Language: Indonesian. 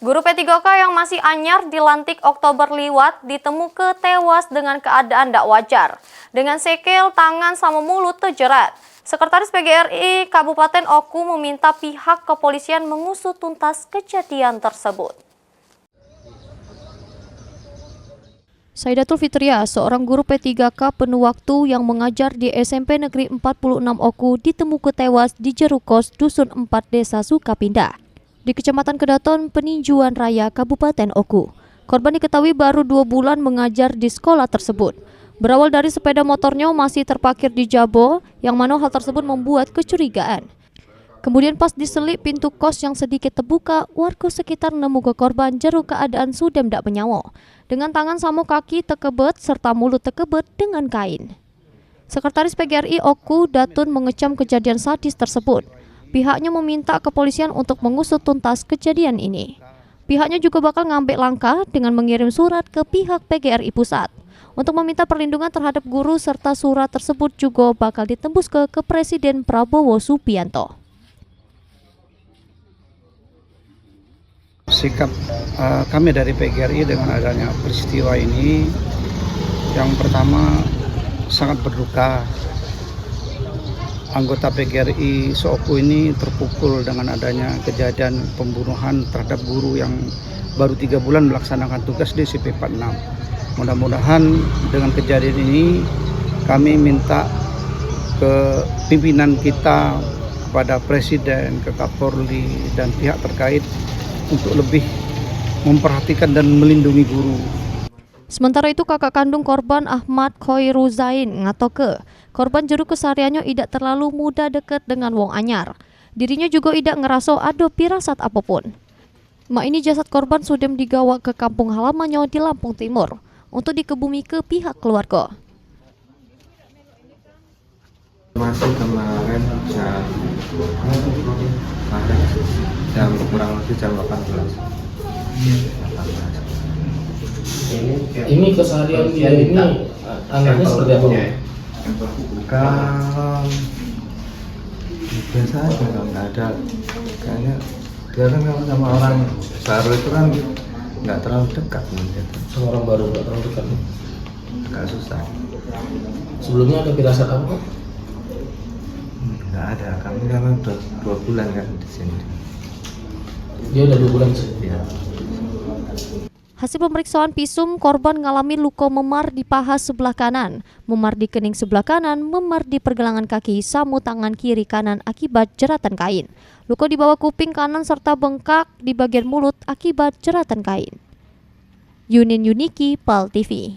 Guru P3K yang masih anyar dilantik Oktober liwat ditemukan tewas dengan keadaan tidak wajar. Dengan sekel, tangan sama mulut terjerat. Sekretaris PGRI Kabupaten Oku meminta pihak kepolisian mengusut tuntas kejadian tersebut. Saidatul Fitria, seorang guru P3K penuh waktu yang mengajar di SMP Negeri 46 Oku ditemukan tewas di Jerukos, Dusun 4, Desa Sukapindah, di Kecamatan Kedaton, Peninjuan Raya, Kabupaten Oku. Korban diketahui baru 2 bulan mengajar di sekolah tersebut. Berawal dari sepeda motornya masih terparkir di Jabo, yang mana hal tersebut membuat kecurigaan. Kemudian pas diselip pintu kos yang sedikit terbuka, warga sekitar nemu ke korban jeruk keadaan sudah tidak bernyawa, dengan tangan sama kaki terkebet serta mulut terkebet dengan kain. Sekretaris PGRI Oku, Datun, mengecam kejadian sadis tersebut. Pihaknya meminta kepolisian untuk mengusut tuntas kejadian ini. Pihaknya juga bakal ngambil langkah dengan mengirim surat ke pihak PGRI Pusat untuk meminta perlindungan terhadap guru, serta surat tersebut juga bakal ditembus ke Presiden Prabowo Subianto. Sikap kami dari PGRI dengan adanya peristiwa ini, yang pertama sangat berduka. Anggota PGRI Seoku ini terpukul dengan adanya kejadian pembunuhan terhadap guru yang baru 3 bulan melaksanakan tugas di CP 46. Mudah-mudahan dengan kejadian ini kami minta ke pimpinan kita, kepada Presiden, ke Kapolri dan pihak terkait untuk lebih memperhatikan dan melindungi guru. Sementara itu kakak kandung korban Ahmad Khoiruzain ngatoke korban jeruk kesehariannya tidak terlalu mudah dekat dengan wong anyar. Dirinya juga tidak ngerasa ada pirasat apapun. Mak ini jasad korban sudah digawa ke kampung halamannya di Lampung Timur untuk dikebumi ke pihak keluarga. Masih kemarin jam kurang lebih jam 18. Ini keseharian dia ini anaknya seperti apa? Kalau biasa aja, kalau nggak ada, kayaknya dia kan kalau sama orang baru itu kan nggak terlalu dekat gitu. Sama orang baru nggak terlalu dekat. Agak susah. Sebelumnya ada firasat apa? Nggak ada, kami karena udah 2 bulan kan di sini. Dia udah 2 bulan sih. Ya. Hasil pemeriksaan visum, korban mengalami luka memar di paha sebelah kanan, memar di kening sebelah kanan, memar di pergelangan kaki, samu tangan kiri kanan akibat jeratan kain. Luka di bawah kuping kanan serta bengkak di bagian mulut akibat jeratan kain. Yunin Yuniki, PAL TV.